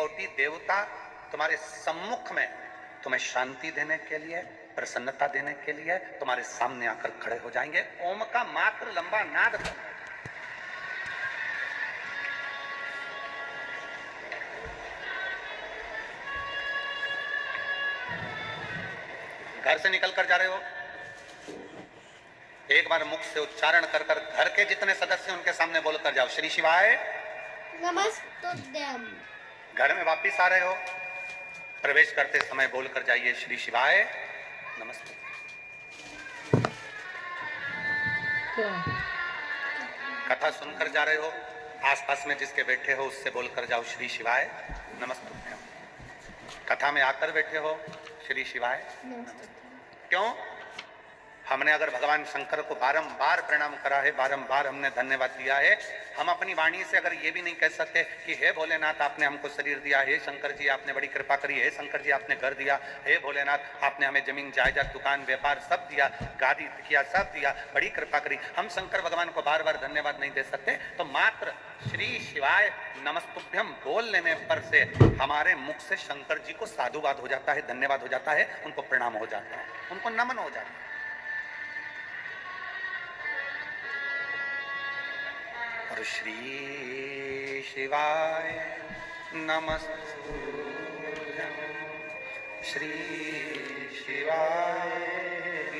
कोटि देवता तुम्हारे सम्मुख में तुम्हें शांति देने के लिए, प्रसन्नता देने के लिए तुम्हारे सामने आकर खड़े हो जाएंगे। ओम का मात्र लंबा नाद करना। घर से निकल कर जा रहे हो, एक बार मुख से उच्चारण कर कर घर के जितने सदस्य उनके सामने बोलकर जाओ, श्री शिवाय नमस्तुभ्यं। घर में वापिस आ रहे हो, प्रवेश करते समय बोलकर जाइए, श्री शिवाय नमस्ते। कथा सुनकर जा रहे हो, आसपास में जिसके बैठे हो उससे बोलकर जाओ, श्री शिवाय नमस्तुभ्यं। कथा में आकर बैठे हो, श्री शिवाय नमस्ते। क्यों? हमने अगर भगवान शंकर को बारंबार प्रणाम करा है, बारंबार हमने धन्यवाद दिया है, हम अपनी वाणी से अगर ये भी नहीं कह सकते कि हे भोलेनाथ आपने हमको शरीर दिया, हे शंकर जी आपने बड़ी कृपा करी, हे शंकर जी आपने घर दिया, हे भोलेनाथ आपने हमें जमीन जायदाद दुकान व्यापार सब दिया, गाड़ी किया सब दिया, बड़ी कृपा करी, हम शंकर भगवान को बार बार धन्यवाद नहीं दे सकते, तो मात्र श्री शिवाय नमस्तुभ्यं बोल लेने पर से हमारे मुख से शंकर जी को साधुवाद हो जाता है, धन्यवाद हो जाता है, उनको प्रणाम हो जाता है, उनको नमन हो जाता है। और श्री शिवाय नमस्तुभ्यं, श्री शिवाय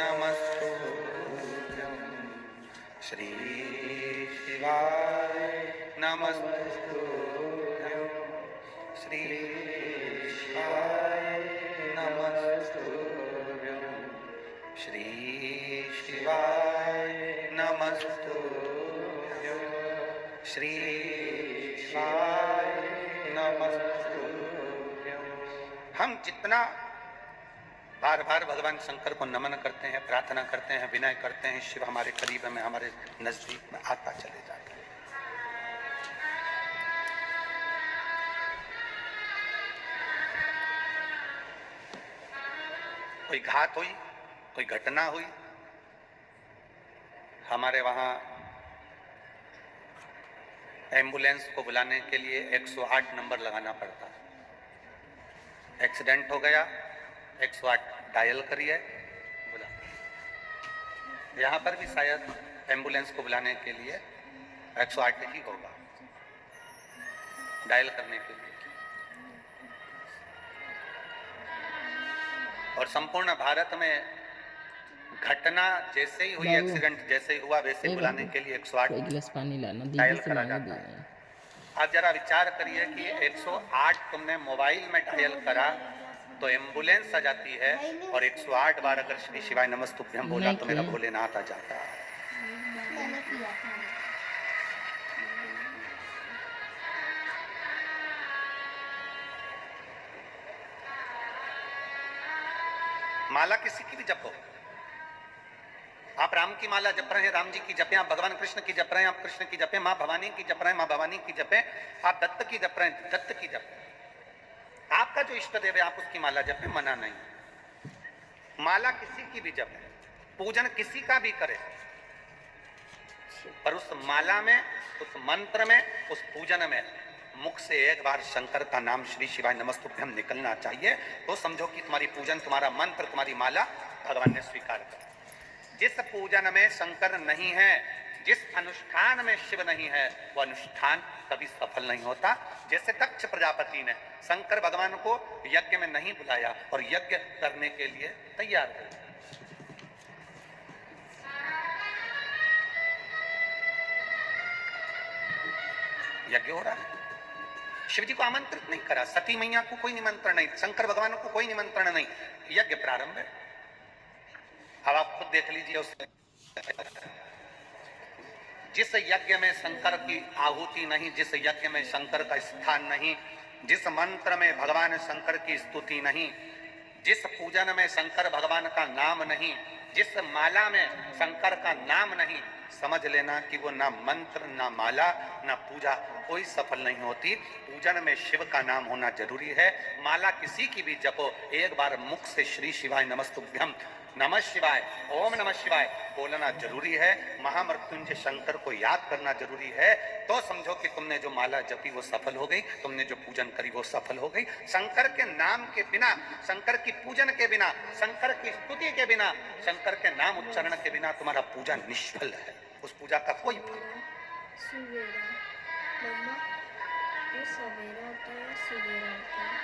नमस्तुभ्यं, श्री शिवाय नमस्तुभ्यं, श्री शिवाय नमस्तुभ्यं, श्री शिवाय नमस्तुभ्यं, श्री शिवाय नमस्तुभ्यं। हम जितना बार बार भगवान शंकर को नमन करते हैं, प्रार्थना करते हैं, विनय करते हैं, शिव हमारे करीब में, हमारे नजदीक में आता चले जाता है। कोई घात हुई, कोई घटना हुई, हमारे वहां एम्बुलेंस को बुलाने के लिए 108 नंबर लगाना पड़ता है। एक्सीडेंट हो गया, 108 डायल करिए, बुला। यहाँ पर भी शायद एम्बुलेंस को बुलाने के लिए 108 ही होगा डायल करने के लिए। और संपूर्ण भारत में घटना जैसे ही हुई, एक्सीडेंट जैसे ही हुआ, वैसे ही बुलाने के लिए 108 डायल करा जाता है। आप जरा विचार करिए कि 108 तुमने मोबाइल में डायल करा तो एम्बुलेंस आ जाती है, और 108 बार अगर श्री शिवाय नमस्तुभ्यं बोला तो मेरा भोलेनाथ आ जाता है। माला किसी की भी जपो, आप राम की माला जप रहे हैं, राम जी की जपें, आप भगवान कृष्ण की जप रहे हैं, आप कृष्ण की जपें, मां भवानी की जप रहे हैं, मां भवानी की जपें, आप दत्त की जप रहे हैं, दत्त की जपें। आपका जो इष्ट देव है आप उसकी माला जपें, मना नहीं। माला किसी की भी जपें, पूजन किसी का भी करे, पर उस माला में, उस मंत्र में, उस पूजन में मुख से एक बार शंकर का नाम श्री शिवाय नमस्तुभ्यं निकलना चाहिए, तो समझो कि तुम्हारी पूजन, तुम्हारा मंत्र, तुम्हारी माला भगवान ने स्वीकार कर। जिस पूजन में शंकर नहीं है, जिस अनुष्ठान में शिव नहीं है, वो अनुष्ठान कभी सफल नहीं होता। जैसे दक्ष प्रजापति ने शंकर भगवान को यज्ञ में नहीं बुलाया और यज्ञ करने के लिए तैयार हो, यज्ञ हो रहा है, शिव जी को आमंत्रित नहीं करा, सती मैया को कोई निमंत्रण नहीं, शंकर भगवान को कोई निमंत्रण नहीं, यज्ञ प्रारंभ है। अब आप खुद देख लीजिए, उस जिस यज्ञ में शंकर की आहुति नहीं, जिस यज्ञ में शंकर का स्थान नहीं, जिस मंत्र में भगवान शंकर की स्तुति नहीं, जिस पूजन में शंकर भगवान का नाम नहीं, जिस माला में शंकर का नाम नहीं, समझ लेना कि वो ना मंत्र, ना माला, ना पूजा कोई सफल नहीं होती। पूजन में शिव का नाम होना जरूरी है। माला किसी की भी जपो, एक बार मुख से श्री शिवाय नमस्तुभ्यं नमः शिवाय, ओम नमः शिवाय बोलना जरूरी है। महामृत्युंजय शंकर को याद करना जरूरी है। तो समझो कि तुमने जो माला जपी वो सफल हो गई, तुमने जो पूजन करी वो सफल हो गई। शंकर के नाम के बिना, शंकर की पूजन के बिना, शंकर की स्तुति के बिना, शंकर के नाम उच्चारण के बिना तुम्हारा पूजा निष्फल है। उस पूजा का कोई फल नहीं।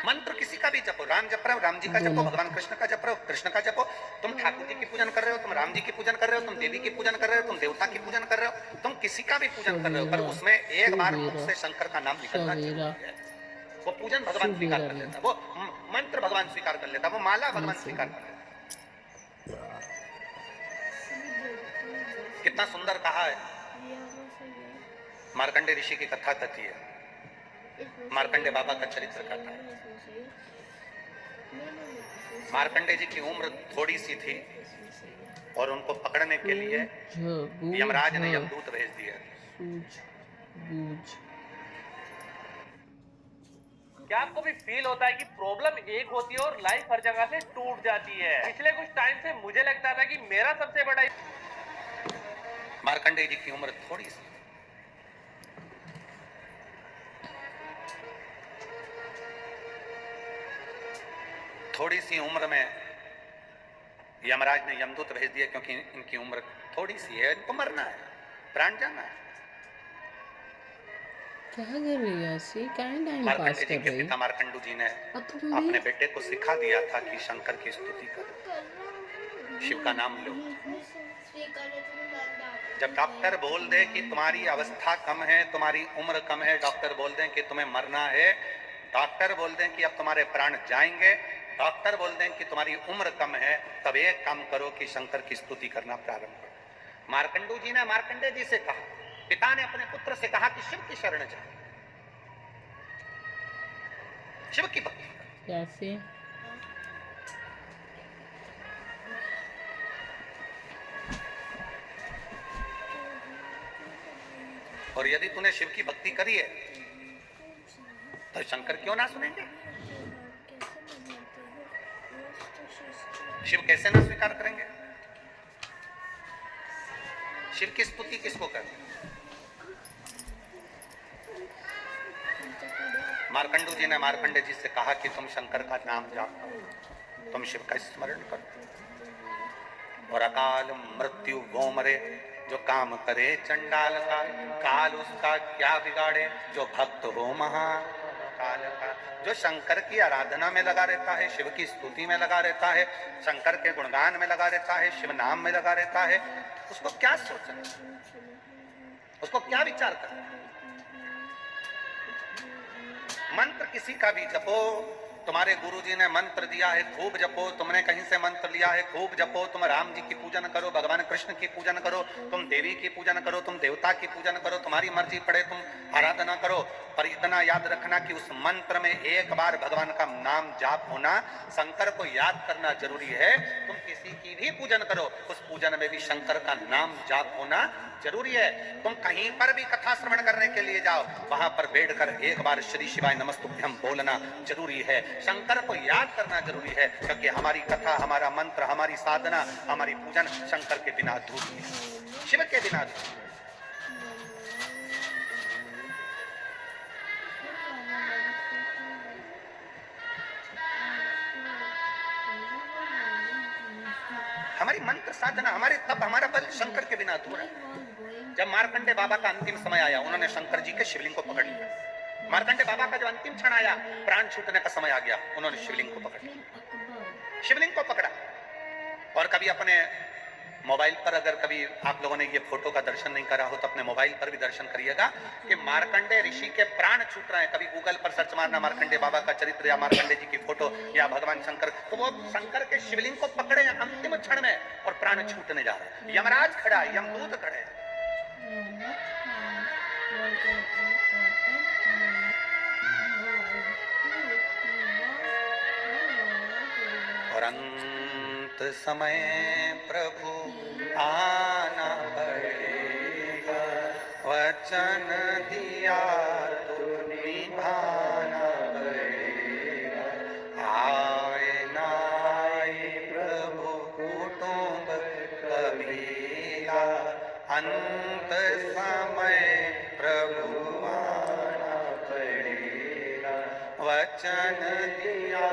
मंत्र किसी का भी जपो, राम जप रहे हो राम जी का जपो, भगवान कृष्ण का जप रहे हो कृष्ण का जपो। तुम ठाकुर जी की पूजन कर रहे हो, तुम राम जी की पूजन कर रहे हो, तुम देवी की पूजन कर रहे हो, तुम देवता की पूजन कर रहे हो, तुम किसी का भी पूजन कर रहे हो, पर उसमें एक बार मुख से शंकर का नाम निकलना चाहिए। वो पूजन भगवान स्वीकार कर लेता, वो मंत्र भगवान स्वीकार कर लेता, वो माला भगवान स्वीकार कर लेता। कितना सुंदर कहा है। मार्कंडे ऋषि की कथा कहती है, मार्कंडे बाबा का चरित्र कहता है। मार्कंडे जी की उम्र थोड़ी सी थी और उनको पकड़ने के लिए यमराज ने यमदूत भेज दिया। क्या आपको भी फील होता है कि प्रॉब्लम एक होती है और लाइफ हर जगह से टूट जाती है? पिछले कुछ टाइम से मुझे लगता था कि मेरा सबसे बड़ा मार्कंडे जी की उम्र थोड़ी सी, थोड़ी सी उम्र में यमराज ने यमदूत भेज दिया, क्योंकि इनकी उम्र थोड़ी सी है, इनको मरना है, प्राण जाना है। मार्कंडे जी के पिता मार्कंडू जी ने अपने बेटे को सिखा दिया था कि शंकर की स्तुति करो, शिव का नाम लो। जब डॉक्टर बोल दे कि तुम्हारी अवस्था कम है, तुम्हारी उम्र कम है, डॉक्टर बोल दें कि तुम्हें मरना है, डॉक्टर बोल दें कि अब तुम्हारे प्राण जाएंगे, डॉक्टर बोल दें कि तुम्हारी उम्र कम है, तब एक काम करो कि शंकर की स्तुति करना प्रारंभ करो। मार्कंडू जी ने मार्कंडे जी से कहा, पिता ने अपने पुत्र से कहा कि शिव की शरण जा, शिव की भक्ति कैसे? और यदि तूने शिव की भक्ति करी है तो शंकर क्यों ना सुनेंगे? शिव कैसे ना स्वीकार करेंगे? शिव की स्तुति किसको करते? मार्कंडू जी ने मार्कंडे जी से कहा कि तुम शंकर का नाम जाप करो, तुम शिव का स्मरण करो, और अकाल मृत्यु वो मरे जो काम करे चंडाल का, काल उसका क्या बिगाड़े जो भक्त हो महाकाल का। जो शंकर की आराधना में लगा रहता है, शिव की स्तुति में लगा रहता है, शंकर के गुणगान में लगा रहता है, शिव नाम में लगा रहता है, उसको क्या सोचना, उसको क्या विचार करना। मंत्र किसी का भी जपो, तुम्हारे गुरुजी ने मंत्र दिया है खूब जपो, तुमने कहीं से मंत्र लिया है खूब जपो, तुम राम जी की पूजन करो, भगवान कृष्ण की पूजन करो, तुम देवी की पूजन करो, तुम देवता की पूजन करो, तुम्हारी मर्जी पड़े तुम आराधना करो, पर इतना याद रखना कि उस मंत्र में एक बार भगवान का नाम जाप होना, शंकर को याद करना जरूरी है। तुम किसी की भी पूजन करो, उस पूजन में भी शंकर का नाम जाप होना जरूरी है। तुम कहीं पर भी कथा श्रवण करने के लिए जाओ, वहां पर बैठकर एक बार श्री शिवाय नमस्तुभ्यं बोलना जरूरी है, शंकर को याद करना जरूरी है, क्योंकि हमारी कथा, हमारा मंत्र, हमारी साधना, हमारी पूजन शंकर के बिना अधूरी है, शिव के बिना अधूरी है। हमारी मंत्र साधना, हमारे तप, हमारा बल शंकर के बिना अधूरा है। जब मार्कंडे बाबा का अंतिम समय आया, उन्होंने शंकर जी के शिवलिंग को पकड़ लिया। मार्कंडे बाबा का जब अंतिम क्षण आया, प्राण छूटने का समय आ गया, उन्होंने शिवलिंग को पकड़ लिया, शिवलिंग को पकड़ा। और कभी अपने मोबाइल पर, अगर कभी आप लोगों ने ये फोटो का दर्शन नहीं करा हो तो अपने मोबाइल पर भी दर्शन करिएगा कि मार्कंडे ऋषि के प्राण छूट रहे हैं। कभी गूगल पर सर्च मारना मार्कंडे बाबा का चरित्र या मार्कंडे जी की फोटो या भगवान शंकर, तो वो शंकर के शिवलिंग को पकड़े अंतिम क्षण में और प्राण छूटने जा रहे हैं। यमराज खड़ा, यमदूत खड़े, और अंत समय प्रभु आना पड़ेगा, वचन दिया तो निभाना पड़ेगा, आए ना आए प्रभु को तो अंत समय प्रभु आना पड़ेगा, वचन दिया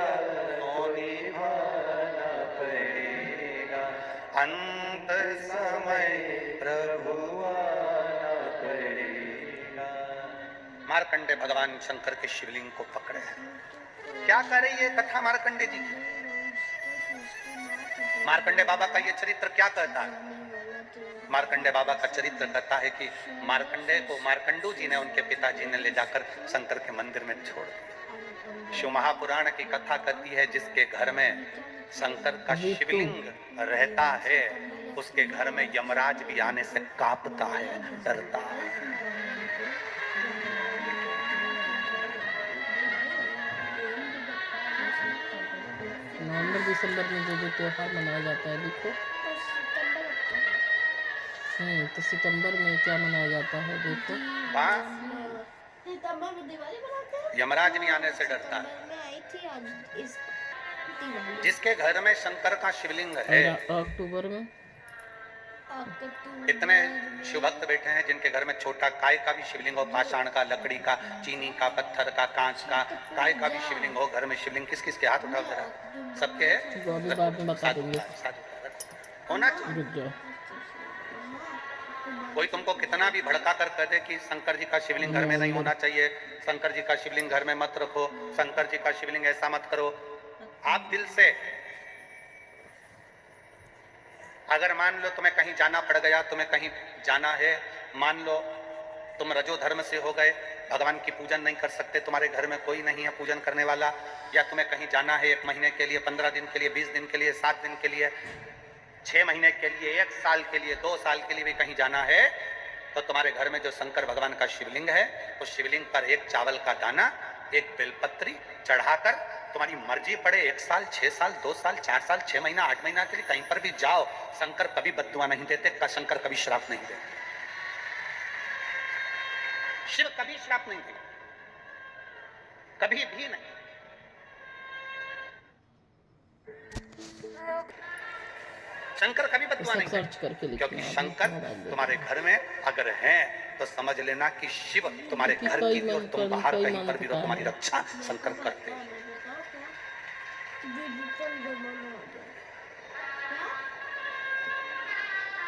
तो निभाना पड़ेगा, अंत समय प्रभु आना पड़ेगा। मार्कंडे भगवान शंकर के शिवलिंग को पकड़े हैं। क्या कह रही है कथा मार्कंडे जी की? मार्कंडे बाबा का ये चरित्र क्या कहता है? मार्कंडे बाबा का चरित्र कहता है कि मार्कंडे को मार्कंडू जी ने, उनके पिताजी ने ले जाकर शंकर के मंदिर में छोड़ दिया। शिव महापुराण की कथा कहती है जिसके घर में शंकर का शिवलिंग रहता है उसके घर में यमराज भी आने से कांपता है, डरता है। नवंबर दिसंबर में जो त्योहार मनाया जाता है देखो, तो सितंबर में क्या मनाया जाता है देखो। सितंबर में दिवाली मनाते हैं। यमराज भी आने से डरता है। मैं आई थी आज इस दिवाली। जिसके घर में शंकर का शिवलिंग है, अक्टूबर में इतने शिव भक्त बैठे हैं जिनके घर में छोटा काय का भी शिवलिंग हो, पाषाण का, लकड़ी का, चीनी का, पत्थर का, कांच का, काय का भी शिवलिंग हो घर में। शिवलिंग किस किस के हाथ उठाओ जरा, सबके है? बाद में बता देंगे। होना चाहिए। रुक जाओ। कोई तुमको कितना भी भड़का कर कह दे कि शंकर जी का शिवलिंग घर में नहीं होना चाहिए, शंकर जी का शिवलिंग घर में मत रखो, शंकर जी का शिवलिंग ऐसा मत करो, आप दिल से अगर मान लो तुम्हें कहीं जाना पड़ गया, तुम्हें कहीं जाना है, मान लो तुम रजो धर्म से हो गए, भगवान की पूजन नहीं कर सकते, तुम्हारे घर में कोई नहीं है पूजन करने वाला, या तुम्हें कहीं जाना है 1 महीने के लिए, 15 दिन के लिए, 20 दिन के लिए, 7 दिन के लिए, 6 महीने के लिए, 1 साल के लिए, 2 साल के लिए भी कहीं जाना है, तो तुम्हारे घर में जो शंकर भगवान का शिवलिंग है उस शिवलिंग पर एक चावल का दाना, एक बेलपत्री चढ़ाकर तुम्हारी मर्जी पड़े 1 साल, 6 साल, 2 साल, 4 साल, 6 महीना, 8 महीना के लिए कहीं पर भी जाओ, शंकर कभी बद्दुआ नहीं देते, शंकर कभी श्राप नहीं देते, शिव कभी श्राप नहीं देते, कभी भी नहीं। शंकर कभी बद्दुआ नहीं देते, क्योंकि शंकर तुम्हारे घर में अगर हैं तो समझ लेना कि शिव तुम्हारे घर की भी और तुम बाहर कहीं पर भी रहो, तुम्हारी रक्षा शंकर करते हैं।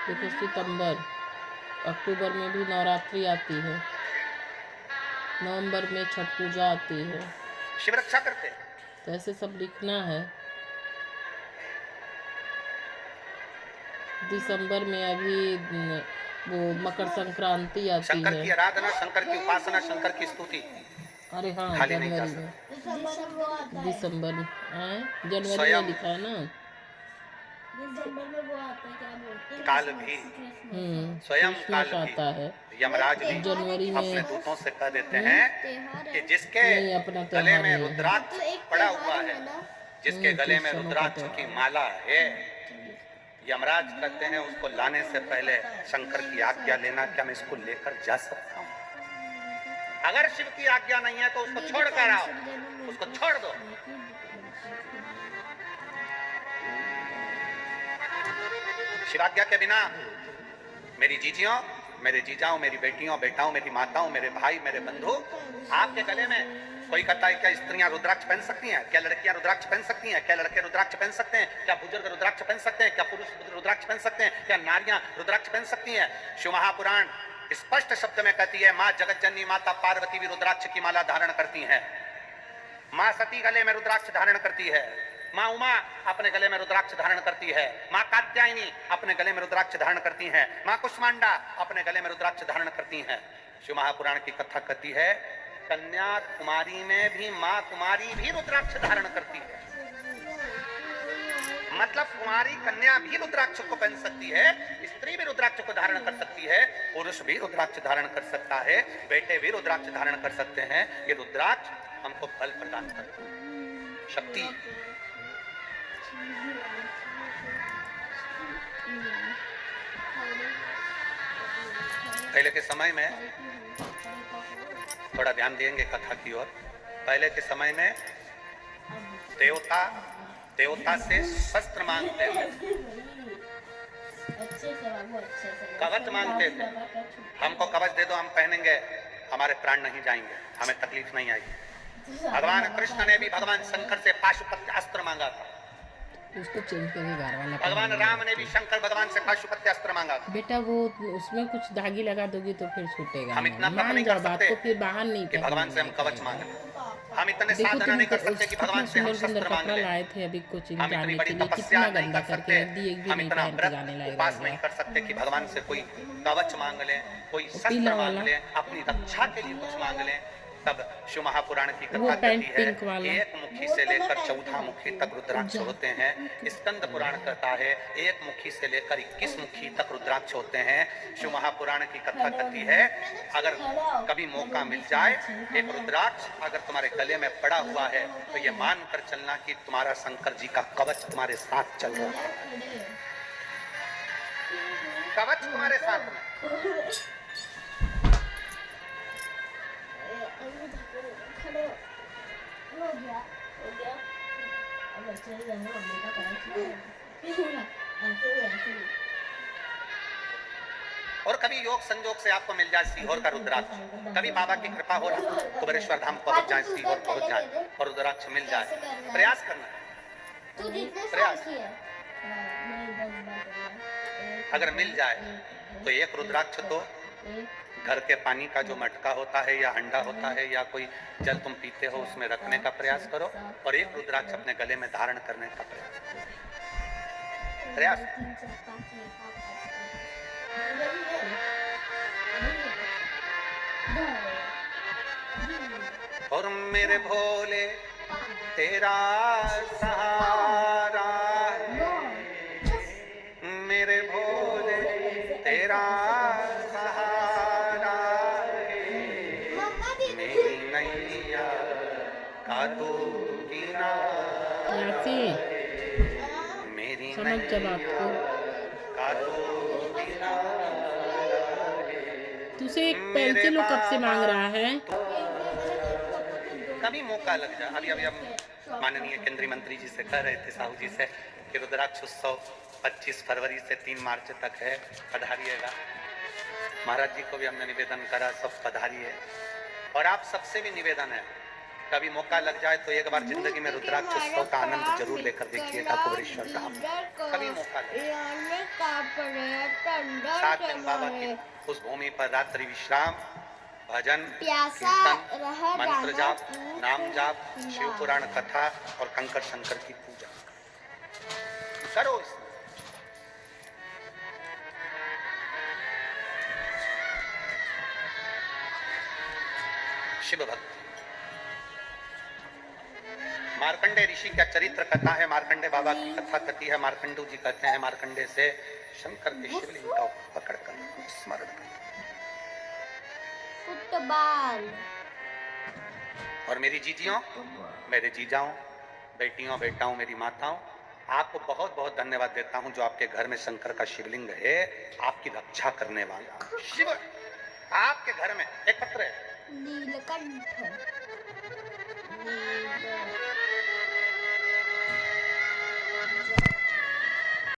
देखो सितंबर, अक्टूबर में भी नवरात्रि आती है, नवंबर में छठ पूजा आती है, शिव रक्षा करते हैं। तो ऐसे सब लिखना है। दिसंबर में अभी वो मकर संक्रांति आती शंकर है। की आराधना, शंकर की उपासना, शंकर की स्तुति। अरे हाँ, खाली नहीं जनवरी कर में, दिसंबर में, जनवरी स्वयं में लिखा है ना। दिसंबर में वो आता है, क्या बोलते हैं, काल भी, स्वयं काल क्रिसमस आता है भी, यमराज भी जनवरी में। अपने दूतों से कह देते हैं त्योहार कि है। जिसके नहीं, अपना त्योहार गले में नहीं है। रुद्राक्ष तो एक पड़ा त्योहार हुआ ही है, ना। जिसके गले में क्रिश्चियनों का रुद्राक्ष त्योहार। की माला है, यमराज कहते हैं उसको लाने से पहले शंकर की आज्ञा लेना, क्या मैं इसको लेकर जा सकता हूँ? अगर शिव की आज्ञा नहीं है तो उसको छोड़ कर आओ, उसको छोड़ दो। शिवाज्ञा के बिना मेरी जीजियों, मेरे जीजाओं, मेरी बेटियों, बेटाओं, मेरी माताओं, मेरे भाई, मेरे बंधु, आपके गले में कोई कहता है क्या स्त्रियां रुद्राक्ष पहन सकती हैं? क्या लड़कियां रुद्राक्ष पहन सकती हैं? क्या लड़के रुद्राक्ष पहन सकते हैं? क्या बुजुर्ग रुद्राक्ष पहन सकते हैं? क्या पुरुष रुद्राक्ष पहन सकते हैं? क्या नारियां रुद्राक्ष पहन सकती हैं? शिव महापुराण स्पष्ट शब्द में कहती है, माँ जगत जननी माता पार्वती भी रुद्राक्ष की माला धारण करती है, माँ सती गले में रुद्राक्ष धारण करती है, माँ उमा अपने गले में रुद्राक्ष धारण करती है, माँ कात्यायनी अपने गले में रुद्राक्ष धारण करती हैं, माँ कुष्मांडा अपने गले में रुद्राक्ष धारण करती हैं। शिव महापुराण की कथा कहती है कन्याकुमारी में भी माँ कुमारी भी रुद्राक्ष धारण करती है, मतलब कुमारी कन्या भी रुद्राक्ष को पहन सकती है, स्त्री भी रुद्राक्ष को धारण कर सकती है, पुरुष भी रुद्राक्ष धारण कर सकता है, बेटे भी रुद्राक्ष धारण कर सकते हैं। ये रुद्राक्ष हमको बल प्रदान करता है, शक्ति। पहले के समय में थोड़ा ध्यान देंगे कथा की ओर। पहले के समय में देवता से शस्त्र मांगते थे, अच्छे से बाबू, अच्छे से। कवच मांगते थे, हमको कवच दे दो, हम पहनेंगे, हमारे प्राण नहीं जाएंगे, हमें तकलीफ नहीं आएगी। भगवान कृष्ण ने भी भगवान शंकर से पाशुपत्य अस्त्र मांगा था। उसको चेंज करके घर वाला भगवान पहनेगा। राम ने भी शंकर भगवान से पाशुपत्य अस्त्र मांगा था। बेटा वो उसमें कुछ धागी लगा दोगी तो फिर छूटेगा हम नहीं। इतना तप मान नहीं जाओ कर बात सकते को, फिर बाहर नहीं कि भगवान से हम कवच मांगे, हम इतने देखो साधना तुम नहीं कर सकते कि कितना भगवान से हम सुंदर सुंदर शस्त्र मांग कपड़ा लें, लाए थे अभी कोचिंग हम इतनी जाने बड़ी के लिए, तपस्या कितना नहीं गंदा कर करके सकते, रख दी, एक भी हम नहीं इतना पहन के व्रत जाने लायक उपास रह नहीं गया। कर सकते कि भगवान से कोई कवच मांग लें, कोई शस्त्र पीला मांग वाला। लें, अपनी रक्षा के लिए कुछ मांग लें। तब शिव महापुराण की वो कथा पैंट कहती है, पिंक वाला। एक मुखी से लेकर 14 मुखी तक रुद्राक्ष होते हैं। स्कंद पुराण कहता है एक मुखी से लेकर 21 मुखी तक रुद्राक्ष होते हैं। शिव महापुराण की कथा कहती है अगर कभी मौका मिल जाए, एक रुद्राक्ष अगर तुम्हारे गले में पड़ा हुआ है तो ये मान कर चलना कि तुम्हारा शंकर जी का कवच तुम्हारे साथ चल रहा है, कवच तुम्हारे साथ में। खड़े हो गया, हो गया। अब अच्छे से जाने मम्मी का पैर ऐसे भी। और कभी योग संजोग से आपको मिल जाए सीहोर का रुद्राक्ष, कभी बाबा की कृपा हो कुबेरेश्वर धाम पहुंच जाए, सीहोर पहुंच जाए और रुद्राक्ष मिल जाए, प्रयास करना है। तू जितने प्रयास। साल की है? नहीं, 10 बार करना। अगर मिल जाए तो एक रुद्राक्ष तो घर के पानी का जो मटका होता है या हंडा होता है या कोई जल तुम पीते हो उसमें रखने का प्रयास करो, और एक रुद्राक्ष अपने गले में धारण करने का प्रयास करो। प्रयास। 3 4 5 6 7 और मेरे भोले तेरा सहारा है, मेरे भोले तेरा सहारा है, मेरी नैया का तू किनारा, मेरी समझ जब आपको का तू किनारा। तुझसे एक पेंसिल कब से मांग रहा है? कभी मौका लग जाए। अभी हम माननीय केंद्रीय मंत्री जी से कह रहे थे, साहू जी से, कि रुद्राक्ष उत्सव 25 फरवरी से 3 मार्च तक है, पधारिएगा। महाराज जी को भी हमने निवेदन करा, सब पधारिए। और आप सबसे भी निवेदन है, कभी मौका लग जाए तो एक बार जिंदगी में रुद्राक्ष उत्सव का आनंद जरूर लेकर देखिएगा कुबेरेश्वर धाम। कभी मौका लगे, 7 दिन बाबा की उस भूमि पर रात्रि विश्राम, भजन, कीर्तन, मंत्र जाप, नाम जाप, शिव पुराण कथा और कंकर शंकर की पूजा करो। शिव भक्ति। मार्कंडे ऋषि का चरित्र कथा है, मार्कंडे बाबा की कथा कथी है। मार्कंडू जी कहते हैं मार्कंडे से शंकर के शिवलिंग का पकड़कर स्मरण कर। फुटबॉल। और मेरी जीजियों, मेरे जीजाओं, बेटियों, बेटाओं, मेरी माताओं, आपको बहुत बहुत धन्यवाद देता हूं जो आपके घर में शंकर का शिवलिंग है, आपकी रक्षा करने वाला शिव आपके घर में। एक पत्र है, नीलकंठ।